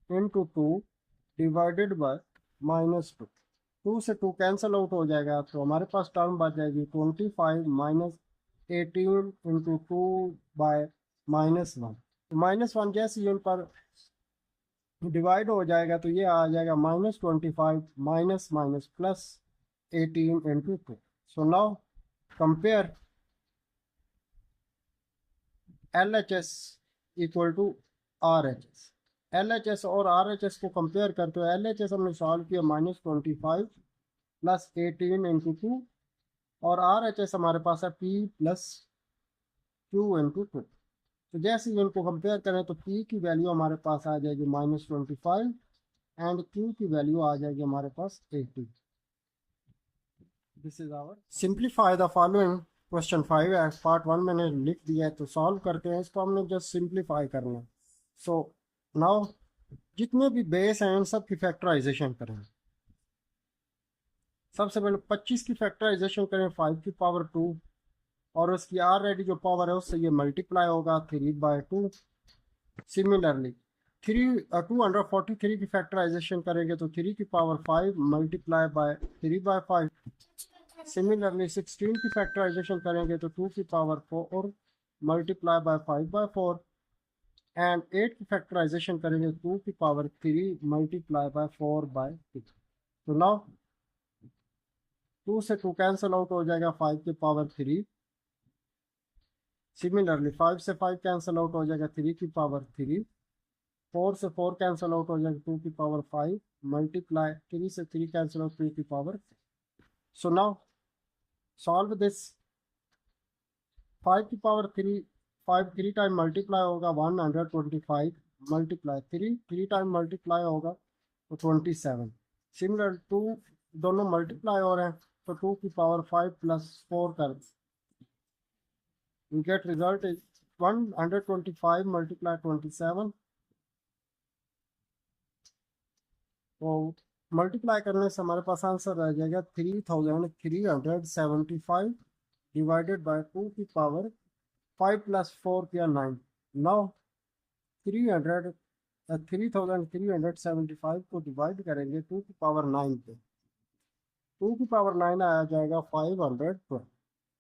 Speaker 2: इंटू 2 डिवाइडेड बाय -2। 2 से 2 कैंसिल आउट हो जाएगा तो हमारे पास टर्म बच जाएगी 25 माइनस 18 इंटू 2 बाय -1। -1 जैसे इन पर डिवाइड हो जाएगा तो ये आ जाएगा -25 minus minus plus 18 into 2। So now compare LHS equal to RHS। LHS और RHS को कंपेयर करते हो LHS हमने सॉल्व किया -25 प्लस 18 इंटू 2 और RHS हमारे पास है P प्लस 2 इंटू 2। तो जैसे ही इनको कंपेयर करें तो P की वैल्यू हमारे पास आ जाएगी -25 एंड Q की वैल्यू आ जाएगी हमारे पास 80। This is our simplify the following. Question 5 है पार्ट 1 मैंने लिख दिया है तो सॉल्व करते हैं इसको हमने जस्ट सिंप्लीफाई करना है। सो नाउ जितने भी बेस हैं इन सब की फैक्टराइजेशन करें। सबसे पहले 25 की फैक्टराइजेशन करें 5 की पावर 2 और उसकी ऑलरेडी जो पावर है उससे ये मल्टीप्लाई होगा 3/2। सिमिलरली 243 की फैक्टराइजेशन करेंगे तो 3 की पावर 5 मल्टीप्लाई बाय 3/5। सिमिलरली 16 की फैक्टराइजेशन करेंगे तो 2 की पावर 4 मल्टीप्लाई बाय 5/4 एंड 8 की फैक्टराइजेशन करेंगे 2 की पावर 3 मल्टीप्लाई बाय 4/6। तो नाउ 2 से 2 कैंसिल आउट हो जाएगा 5 की पावर 3। सिमिलरली 5 से 5 कैंसिल आउट हो जाएगा 3 की पावर 3। 4 से 4 कैंसिल आउट हो जाएगा 2 की पावर 5 मल्टीप्लाई 3 से 3 कैंसिल आउट 2 की power. So now solve this 5 की पावर 3 5 3 टाइम मल्टीप्लाई होगा 125 मल्टीप्लाई 3 टाइम मल्टीप्लाई होगा तो 27। सिमिलर 2 दोनों मल्टीप्लाई हो रहे हैं तो 2 की पावर 5 प्लस 4 कर we get result is 125 multiply 27। तो मल्टीप्लाई करने से हमारे पास आंसर आ जाएगा 3375 डिवाइडेड बाय 2 की पावर 5 प्लस 4 किया 9। नाउ 3375 को डिवाइड करेंगे 2 की पावर 9 पे 2 की पावर 9 आ जाएगा 512।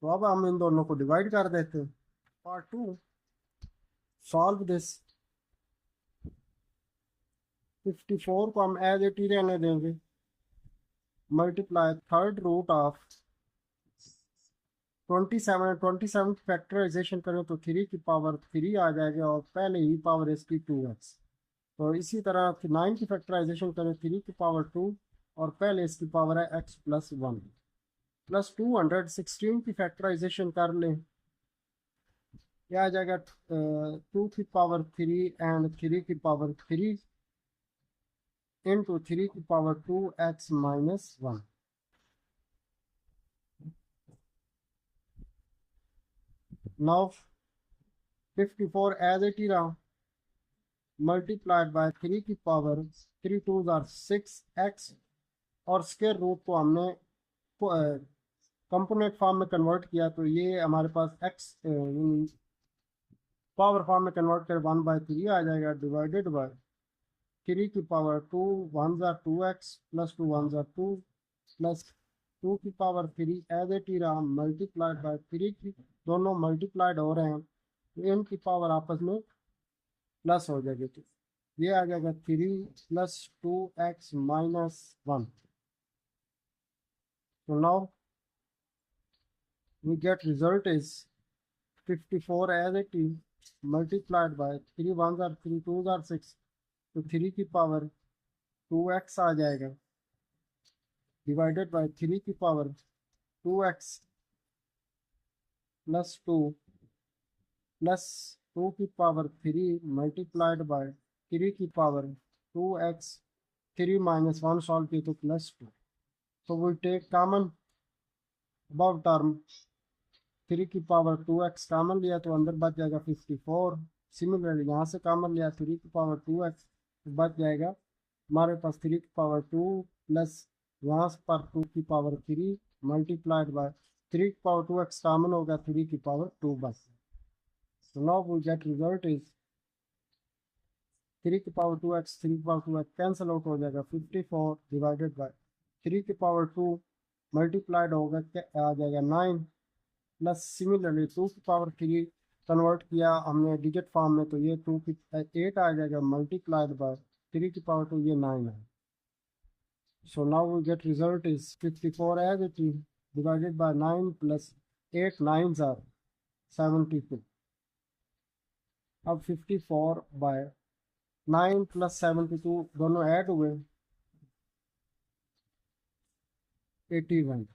Speaker 2: तो अब हम इन दोनों को डिवाइड कर देते हैं। पार्ट 2 सॉल्व दिस 54 को हम एज इट ही रहने देंगे multiply third root of 27 factorization करें तो 3 की पावर 3 आ जाएगा और पहले ही पावर इसकी 2x। तो इसी तरह 9 की फैक्टराइजेशन करें 3 की पावर 2 और पहले इसकी पावर है x प्लस 1 प्लस 216 की फैक्टराइजेशन कर लें क्या आ जाएगा 2 की पावर 3 एंड 3 की पावर 3 into 3 की power 2x minus 1. Now 54 as it is multiplied by 3 की पावर 3 2s are 6x और स्क्वायर रूट को हमने कंपोनेंट फॉर्म में कन्वर्ट किया तो ये हमारे पास x पावर फॉर्म में कन्वर्ट कर 1/3 आ जाएगा डिवाइडेड बाय 3 की power 2 1s are 2x plus 2 1s are 2 plus 2 की power 3 as it is multiplied by 3 की दोनों मल्टीप्लाइड हो रहे हैं तो इनकी पावर आपस में प्लस हो जाएगी तो ये आ जाएगा 3 plus 2x minus 1. So now we get result is 54 as it is multiplied by 3 1s are 3 2s are 6 तो 3 की पावर 2x आ जाएगा डिवाइडेड बाय 3 की पावर 2x प्लस 2 प्लस 2 की पावर 3 मल्टीप्लाइड बाय 3 की पावर 2x 3 minus 1 सॉल्व की तो प्लस 2 तो we take common above term 3 की पावर 2x कॉमन लिया तो अंदर बच जाएगा 54. सिमिलरली यहाँ से कॉमन लिया 3 की पावर 2x बच जाएगा हमारे पास 3 की पावर 2 प्लस यहाँ पर 2 की पावर 3 मल्टीप्लाइड बाय 3 की पावर 2x कॉमन होगा 3 की पावर 2 बस. So now we get result is 3 की पावर 2x 3 की पावर 2x कैंसिल आउट हो जाएगा 54 डिवाइडेड बाय 3 की पावर 2 मल्टीप्लाइड होगा आ जाएगा 9 प्लस सिमिलरली 2 की पावर 3 कन्वर्ट किया हमने डिजिट फॉर्म में तो ये 2 की 8 आ जाएगा मल्टीप्लाइड बाय 3 की पावर 2 ये 9 है. So now we get result is 54 as it is divided by 9 plus 8 9s are 72. अब 54 बाय 9 प्लस 72 दोनों ऐड हुए 81.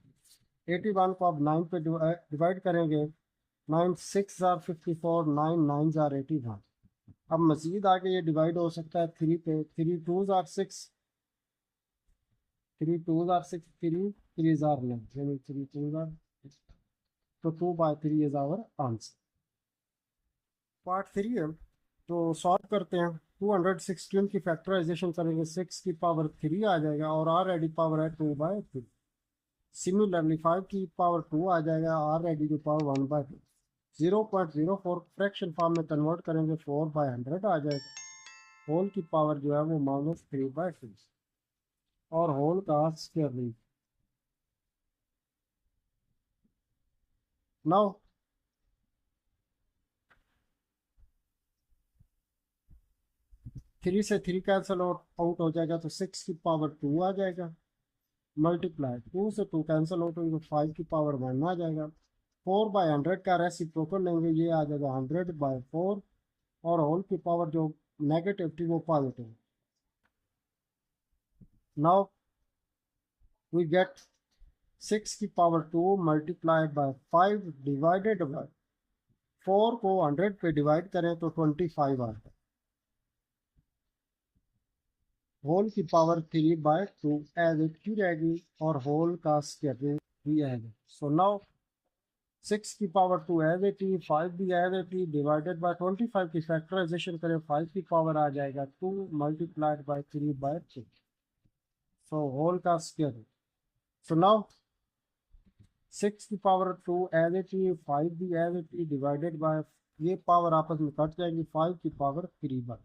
Speaker 2: 81 को अब 9 पे डिवाइड करेंगे 9 6s are 54 9 9s are 81. अब मजीद आगे ये डिवाइड हो सकता है 3 पे 3 2s are 6 3 2s are 6 3 3s are 9 यानी 3 2s are 6. तो 2/3 इज आवर आंसर. पार्ट 3 है तो सॉल्व करते हैं 216 की फैक्टराइजेशन करेंगे 6 की पावर 3 आ जाएगा और ऑलरेडी पावर है 2/3. सिमिलरली 5 की पावर 2 आ जाएगा ऑलरेडी की पावर 1/2. 0.04 फ्रैक्शन फॉर्म में कन्वर्ट करेंगे 4/100 आ जाएगा होल की पावर जो है वो -3/2 और होल का स्क्वायर रूट. नाउ 3 से 3 कैंसिल आउट हो जाएगा तो 6 की पावर 2 आ जाएगा मल्टीप्लाई 2 से 2 कैंसिल आउट होगी तो 5 की पावर 1 आ जाएगा 4/100 का रेसिप्रोकल लेंगे ये आ जाएगा 100/4 और होल की पावर जो नेगेटिव थी वो पॉजिटिव. नाउ वी गेट 6 की power 2 multiplied bye 5 divided by 4 को 100 पे डिवाइड करें तो 25 आता है होल की पावर 3/2 एज इट की रहेगी और होल का स्क्वायर रूट भी आएगा. सो नाउ 6 की पावर 2 एज इट इज 5 भी as it is divided by 25 की फैक्टराइजेशन करें 5 की पावर आ जाएगा 2 मल्टीप्लाइड बाय 3/2 सो होल का स्क्वायर रूट. सो नाउ 6 की पावर 2 एज इट इज 5 भी as it is divided by ये पावर आपस में कट जाएगी 5 की पावर 3/2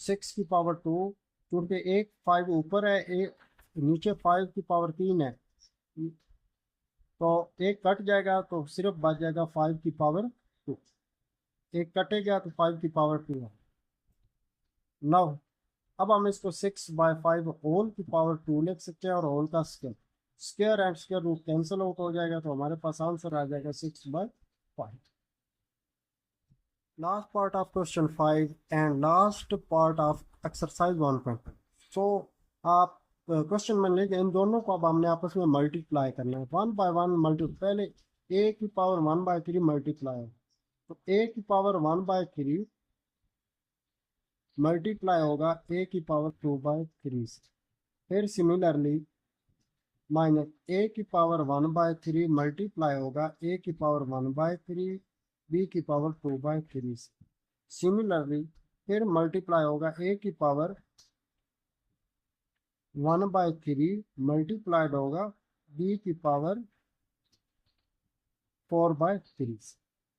Speaker 2: 6 की पावर 2 क्योंकि एक 5 ऊपर है एक नीचे 5 की पावर 3 है तो एक कट जाएगा तो सिर्फ बच जाएगा 5 की पावर 2 एक कटेगा तो 5 की पावर 2 है. नाउ अब हम इसको 6/5 होल की पावर 2 लिख सकते हैं और होल का square square and square root cancel out हो जाएगा तो हमारे पास आंसर आ जाएगा 6/5. Last part of question 5 and last part of exercise 1.2. So आप क्वेश्चन में लेके इन दोनों को अब हमने आपस में मल्टीप्लाई करना है 1/1 पहले a की पावर 1/3 मल्टीप्लाई तो a की पावर 1/3 मल्टीप्लाई होगा ए की पावर 2/3 से। फिर सिमिलरली माइनस ए की पावर 1/3 मल्टीप्लाई होगा ए की पावर 1/3 बी की पावर 2/3 से। सिमिलरली फिर मल्टीप्लाई होगा ए की पावर 1/3 मल्टीप्लाइड होगा बी की पावर 4/3 से।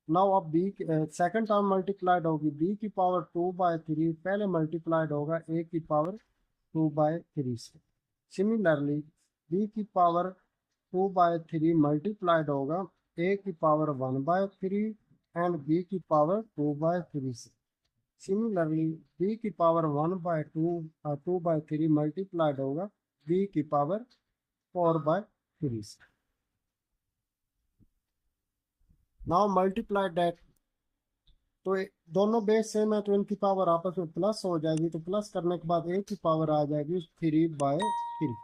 Speaker 2: नाउ अब बी सेकंड टर्म मल्टीप्लाइड होगी बी की पावर 2/3 पहले मल्टीप्लाइड होगा ए की पावर 2/3 से। सिमिलरली बी की पावर 2/3 मल्टीप्लाइड होगा ए की पावर 1/3 एंड बी की पावर 2/3 से। सिमिलरली बी की पावर 2/3 मल्टीप्लाइड होगा बी की पावर 4/3 से। नाउ मल्टीप्लाई दैट, तो दोनों बेस सेम है तो इनकी पावर आपस में प्लस हो जाएगी, तो प्लस करने के बाद ए की पावर आ जाएगी 3/3।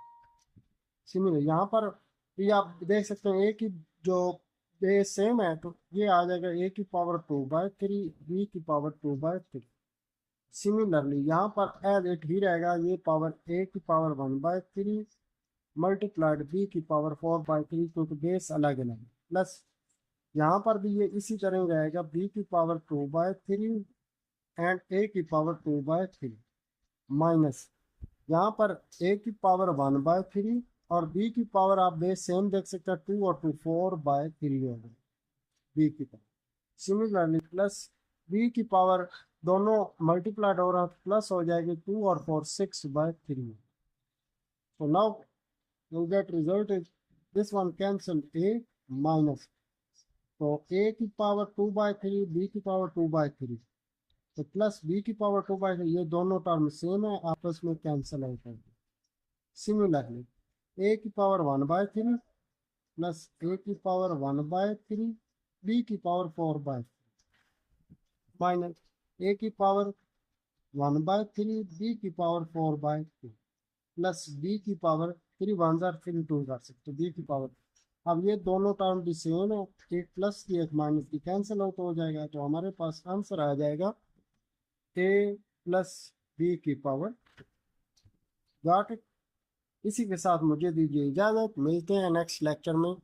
Speaker 2: सिमिलर यहाँ पर भी आप देख सकते हैं ए की जो बेस सेम है तो ये आ जाएगा ए की पावर 2/3 बी की पावर 2/3। सिमिलरली यहाँ पर एज इट ही रहेगा, ये पावर ए की पावर 1/3 मल्टीप्लाइड बी की पावर 4/3 क्योंकि बेस अलग अलग है। प्लस यहाँ पर भी ये इसी तरह ही रहेगा बी की पावर 2/3 एंड ए की पावर 2/3 माइनस यहाँ पर ए की पावर 1/3 और बी की पावर आप बेस सेम देख सकते हैं 2 और 2 4/3 होगा बी की पावर। सिमिलरली प्लस बी की पावर दोनों मल्टीप्लाइड हो रहा है प्लस हो जाएगी 2 और 4 6/3। so now you get result is this one cancel a minus, तो a की पावर 2/3 b की पावर 2/3 तो प्लस b की पावर 2/3 ये दोनों टर्म सेम है आपस में कैंसिल आउट है। सिमिलरली a की पावर 1/3 प्लस a की पावर 1/3 b की पावर 4/3 माइनस a की पावर 1/3 b की पावर 4/3 प्लस b की पावर 3 1 जार 3 2 कर सकते b की पावर। अब ये दोनों टर्म भी सेम है, एक प्लस की एक माइनस की कैंसिल आउट हो जाएगा, तो हमारे पास आंसर आ जाएगा a प्लस बी की पावर। Got it. इसी के साथ मुझे दीजिए इजाज़त, मिलते हैं नेक्स्ट लेक्चर में।